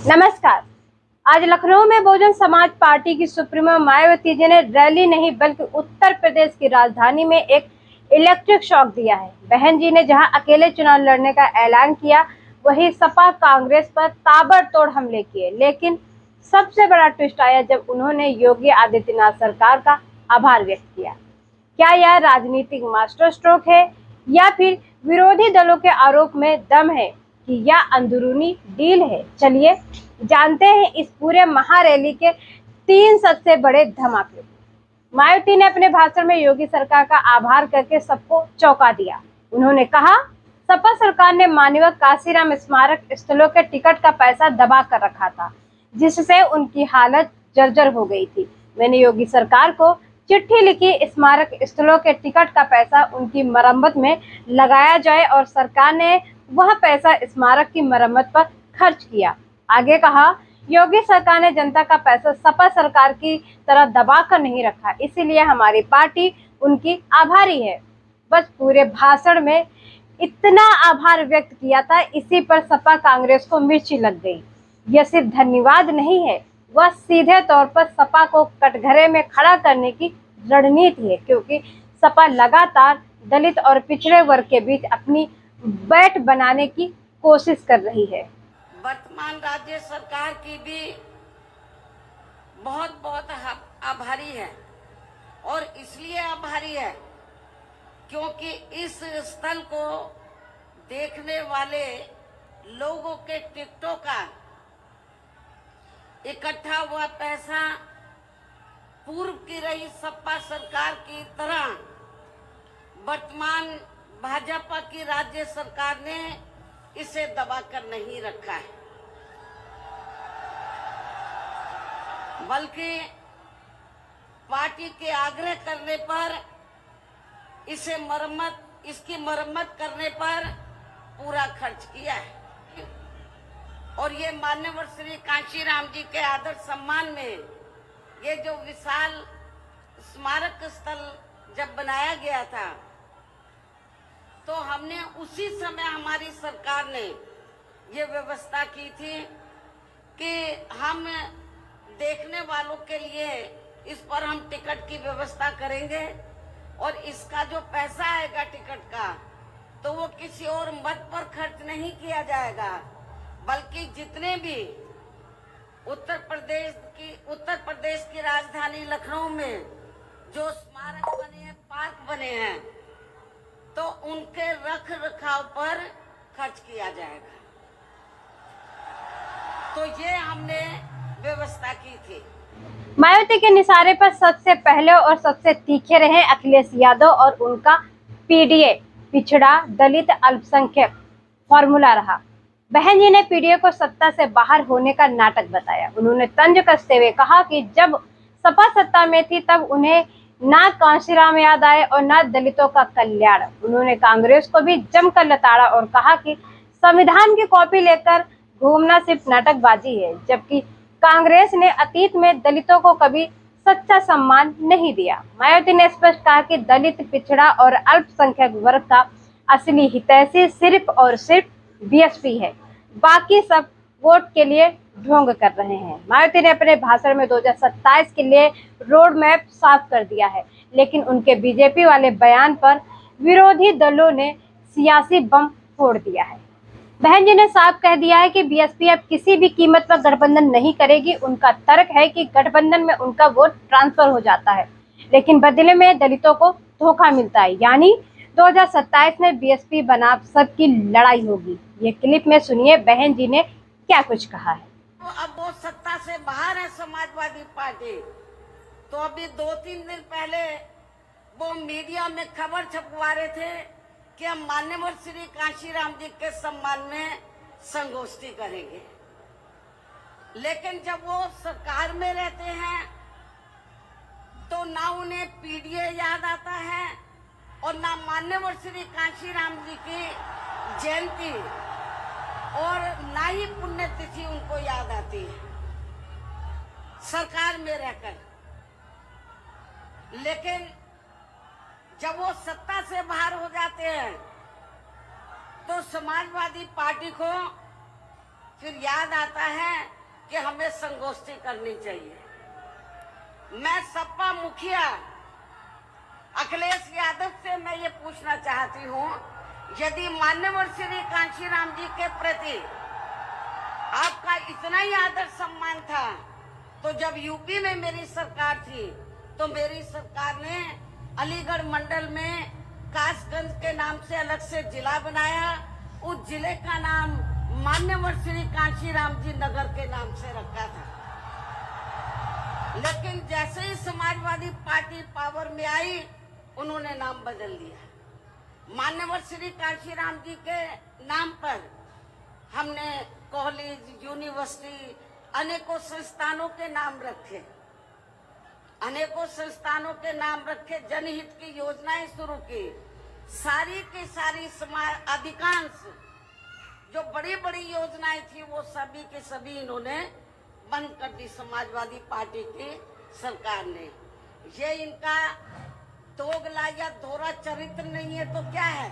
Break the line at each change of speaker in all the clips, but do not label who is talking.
नमस्कार। आज लखनऊ में बहुजन समाज पार्टी की सुप्रीमो मायावती जी ने रैली नहीं बल्कि उत्तर प्रदेश की राजधानी में एक इलेक्ट्रिक शॉक दिया है। बहन जी ने जहां अकेले चुनाव लड़ने का ऐलान किया, वहीं सपा कांग्रेस पर ताबड़तोड़ हमले किए। लेकिन सबसे बड़ा ट्विस्ट आया जब उन्होंने योगी आदित्यनाथ सरकार का आभार व्यक्त किया। क्या यह राजनीतिक मास्टर स्ट्रोक है या फिर विरोधी दलों के आरोप में दम है कि यह अंदरूनी डील है? चलिए जानते हैं इस पूरे महारैली के 3 सबसे बड़े धमाके। मायावती ने अपने भाषण में योगी सरकार का आभार करके सबको चौंका दिया। उन्होंने कहा, सपा सरकार ने माननीय काशीराम स्मारक स्थलों के टिकट का पैसा दबा कर रखा था, जिससे उनकी हालत जर्जर हो गई थी। मैंने योगी सरकार को चिट्ठी लिखी, स्मारक स्थलों के टिकट का पैसा उनकी मरम्मत में लगाया जाए और सरकार ने वह पैसा स्मारक की मरम्मत पर खर्च किया। आगे कहा, योगी सरकार ने जनता का पैसा सपा सरकार की तरह दबा कर नहीं रखा, इसीलिए हमारी पार्टी उनकी आभारी है। बस पूरे भाषण में इतना आभार व्यक्त किया था, इसी पर सपा कांग्रेस को मिर्ची लग गई। यह सिर्फ धन्यवाद नहीं है, वह सीधे तौर पर सपा को कटघरे में खड़ा करने की रणनीति है, क्योंकि सपा लगातार दलित और पिछड़े वर्ग के बीच अपनी बैठ बनाने की कोशिश कर रही है।
वर्तमान राज्य सरकार की भी बहुत बहुत आभारी है और इसलिए आभारी है क्योंकि इस स्थल को देखने वाले लोगों के टिकटों का इकट्ठा हुआ पैसा पूर्व की रही सपा सरकार की तरह वर्तमान भाजपा की राज्य सरकार ने इसे दबाकर नहीं रखा है, बल्कि पार्टी के आग्रह करने पर इसकी मरम्मत करने पर पूरा खर्च किया है। और ये माननीय श्री काशीराम जी के आदर सम्मान में ये जो विशाल स्मारक स्थल जब बनाया गया था, तो हमने उसी समय हमारी सरकार ने ये व्यवस्था की थी कि हम देखने वालों के लिए इस पर हम टिकट की व्यवस्था करेंगे और इसका जो पैसा आएगा टिकट का, तो वो किसी और मद पर खर्च नहीं किया जाएगा, बल्कि जितने भी उत्तर प्रदेश की राजधानी लखनऊ में जो स्मारक बने हैं, पार्क बने हैं, तो उनके रख रखाव पर खर्च किया जाएगा। तो ये हमने व्यवस्था की थी।
मायावती के निशाने पर सबसे पहले और सबसे तीखे रहे अखिलेश यादव और उनका पीडीए पिछड़ा दलित अल्पसंख्यक फॉर्मूला रहा। बहन जी ने पीडीए को सत्ता से बाहर होने का नाटक बताया। उन्होंने तंज कसते हुए कहा कि जब सपा सत्ता में थी तब उन्हें ना कांशीराम याद आए और ना दलितों का कल्याण। उन्होंने कांग्रेस को भी जमकर लताड़ा और कहा कि संविधान की कॉपी लेकर घूमना सिर्फ नाटकबाजी है, जबकि कांग्रेस ने अतीत में दलितों को कभी सच्चा सम्मान नहीं दिया। मायावती ने स्पष्ट कहा कि दलित, पिछड़ा और अल्पसंख्यक वर्ग का असली हितैषी सिर्फ और सिर्फ बीएसपी है, बाकी सब वोट के लिए ढोंग कर रहे हैं। मायावती ने अपने भाषण में 2027 के लिए रोड मैप साफ कर दिया है, लेकिन उनके बीजेपी वाले बयान पर विरोधी दलों ने सियासी बम फोड़ दिया है। बहन जी ने साफ कह दिया है कि बीएसपी अब किसी भी कीमत पर गठबंधन नहीं करेगी। उनका तर्क है कि गठबंधन में उनका वोट ट्रांसफर हो जाता है, लेकिन बदले में दलितों को धोखा मिलता है, यानी 2027 में बीएसपी बनाम सबकी लड़ाई होगी। ये क्लिप में सुनिए बहन जी ने क्या कुछ कहा है।
अब वो सत्ता से बाहर है समाजवादी पार्टी, तो अभी 2-3 दिन पहले वो मीडिया में खबर छपवा रहे थे कि हम माननीय श्री काशीराम जी के सम्मान में संगोष्ठी करेंगे, लेकिन जब वो सरकार में रहते हैं तो ना उन्हें पीडीए याद आता है और ना माननीय श्री काशीराम जी की जयंती और ना ही पुण्यतिथि उनको याद आती है सरकार में रहकर। लेकिन जब वो सत्ता से बाहर हो जाते हैं तो समाजवादी पार्टी को फिर याद आता है कि हमें संगोष्ठी करनी चाहिए। मैं सपा मुखिया अखिलेश यादव से मैं ये पूछना चाहती हूँ, यदि माननीय श्री कांशीराम जी के प्रति आपका इतना ही आदर सम्मान था, तो जब यूपी में मेरी सरकार थी तो मेरी सरकार ने अलीगढ़ मंडल में कासगंज के नाम से अलग से जिला बनाया। उस जिले का नाम माननीय श्री कांशीराम जी नगर के नाम से रखा था। लेकिन जैसे ही समाजवादी पार्टी पावर में आई, उन्होंने नाम बदल दिया। माननीय श्री कांशीराम जी के नाम पर हमने कॉलेज, यूनिवर्सिटी, अनेकों संस्थानों के नाम रखे, अनेकों संस्थानों के नाम रखे, जनहित की योजनाएं शुरू की। सारी की सारी समाज अधिकांश जो बड़ी बड़ी योजनाएं थी वो सभी के सभी इन्होंने बंद कर दी समाजवादी पार्टी की सरकार ने। ये इनका दोगला या दोहरा चरित्र नहीं है तो क्या है?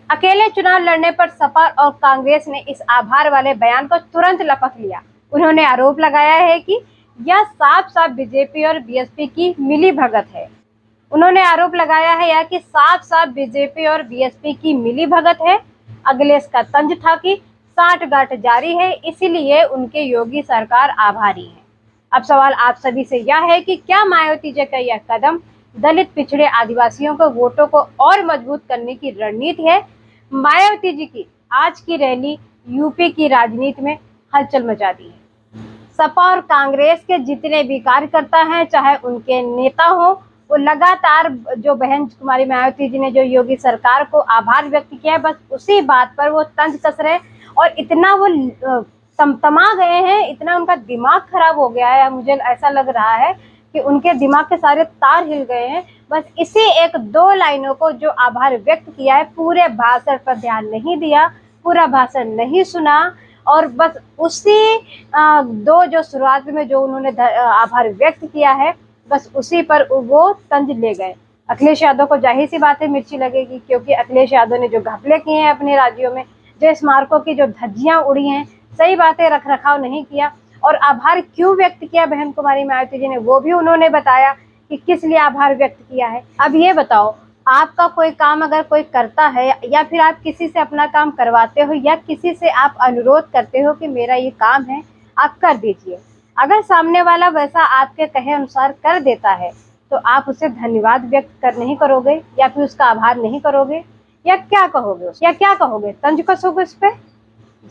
अकेले चुनाव लड़ने पर सपा और कांग्रेस ने इस आभार वाले बयान को तुरंत लपक लिया। उन्होंने आरोप लगाया है कि यह साफ साफ बीजेपी और बीएसपी की मिली भगत है। उन्होंने आरोप लगाया है यह कि साफ साफ बीजेपी और बीएसपी की मिली भगत है। अखिलेश का तंज था कि साठगांठ जारी है, इसीलिए उनके योगी सरकार आभारी है। अब सवाल आप सभी से यह है कि क्या मायावती जी का यह कदम दलित, पिछड़े, आदिवासियों को वोटों को और मजबूत करने की रणनीति है? मायावती जी की आज की रैली यूपी की राजनीति में हलचल मचा दी है। सपा और कांग्रेस के जितने भी कार्यकर्ता हैं, चाहे उनके नेता हो, वो लगातार जो बहन कुमारी मायावती जी ने जो योगी सरकार को आभार व्यक्त किया है, बस उसी बात पर वो तंज कस रहे और इतना वो तमा गए हैं, इतना उनका दिमाग खराब हो गया है। मुझे ऐसा लग रहा है कि उनके दिमाग के सारे तार हिल गए हैं। बस इसी एक दो लाइनों को जो आभार व्यक्त किया है, पूरे भाषण पर ध्यान नहीं दिया, पूरा भाषण नहीं सुना और बस उसी दो जो शुरुआत में जो उन्होंने आभार व्यक्त किया है, बस उसी पर वो तंज ले गए। अखिलेश यादव को जाहिर सी बात है मिर्ची लगेगी, क्योंकि अखिलेश यादव ने जो घपले किए हैं अपने राज्यों में, जो स्मारकों की जो धज्जियां उड़ी हैं, सही बातें रख रखाव नहीं किया और आभार क्यों व्यक्त किया बहन कुमारी मायावती जी ने, वो भी उन्होंने बताया कि किस लिए आभार व्यक्त किया है। अब ये बताओ, आपका कोई काम अगर कोई करता है या फिर आप किसी से अपना काम करवाते हो या किसी से आप अनुरोध करते हो कि मेरा ये काम है, आप कर दीजिए, अगर सामने वाला वैसा आपके कहे अनुसार कर देता है तो आप उसे धन्यवाद व्यक्त कर नहीं करोगे या फिर उसका आभार नहीं करोगे या क्या कहोगे? क्या कहोगे? तंज कसोगे उस पर?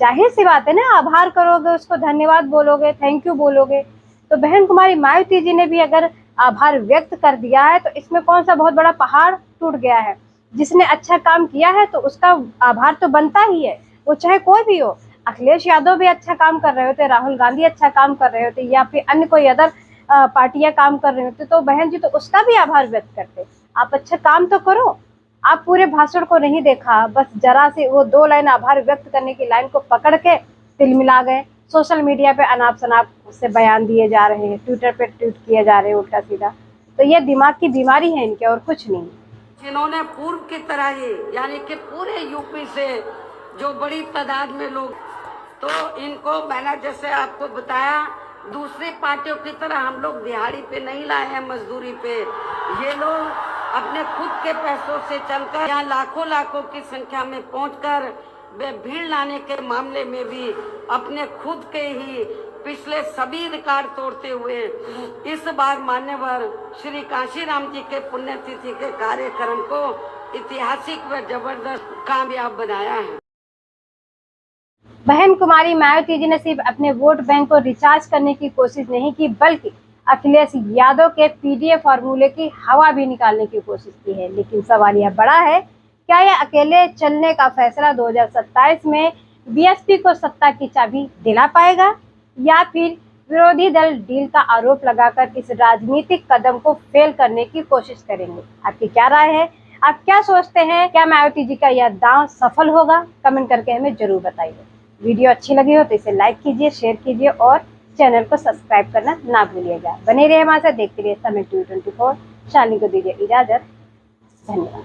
जाहिर सी बात है ना, आभार करोगे, उसको धन्यवाद बोलोगे, थैंक यू बोलोगे। तो बहन कुमारी मायावती जी ने भी अगर आभार व्यक्त कर दिया है तो इसमें कौन सा बहुत बड़ा पहाड़ टूट गया है? जिसने अच्छा काम किया है तो उसका आभार तो बनता ही है, वो चाहे कोई भी हो। अखिलेश यादव भी अच्छा काम कर रहे होते, राहुल गांधी अच्छा काम कर रहे होते या फिर अन्य कोई अदर पार्टियां काम कर रहे होते, तो बहन जी तो उसका भी आभार व्यक्त करते। आप अच्छा काम तो करो। आप पूरे भाषण को नहीं देखा, बस जरा से वो दो लाइन आभार व्यक्त करने की लाइन को पकड़ के तिलमिला गए। सोशल मीडिया पे अनाप शनाप से बयान दिए जा रहे हैं, ट्विटर पे ट्वीट किए जा रहे हैं उल्टा सीधा। तो ये दिमाग की बीमारी है इनके और कुछ नहीं।
जिन्होंने पूर्व की तरह ही यानी कि पूरे यूपी से जो बड़ी तादाद में लोग, तो इनको मैंने जैसे आपको बताया, दूसरी पार्टियों की तरह हम लोग दिहाड़ी पे नहीं लाए हैं, मजदूरी पे। ये लोग अपने खुद के पैसों से चलकर यहाँ लाखों लाखों की संख्या में पहुंचकर वे भीड़ लाने के मामले में भी अपने खुद के ही पिछले सभी रिकॉर्ड तोड़ते हुए इस बार मान्यवर श्री कांशीराम जी के पुण्यतिथि के कार्यक्रम को ऐतिहासिक व जबरदस्त कामयाब बनाया है।
बहन कुमारी मायावती जी ने सिर्फ अपने वोट बैंक को रिचार्ज करने की कोशिश नहीं की, बल्कि अखिलेश यादव के पीडीए फॉर्मूले की हवा भी निकालने की कोशिश की है। लेकिन सवाल यह बड़ा है, क्या यह अकेले चलने का फैसला 2027 में बीएसपी को सत्ता की चाबी दिला पाएगा या फिर विरोधी दल डील का आरोप लगाकर इस राजनीतिक कदम को फेल करने की कोशिश करेंगे? आपकी क्या राय है? आप क्या सोचते हैं? क्या मायावती जी का यह दांव सफल होगा? कमेंट करके हमें जरूर बताइए। वीडियो अच्छी लगी हो तो इसे लाइक कीजिए, शेयर कीजिए और चैनल को सब्सक्राइब करना ना भूलिएगा। बने रहिए हमारे साथ, देखते रहिए समय 224। शालिनी को दीजिए इजाजत। धन्यवाद।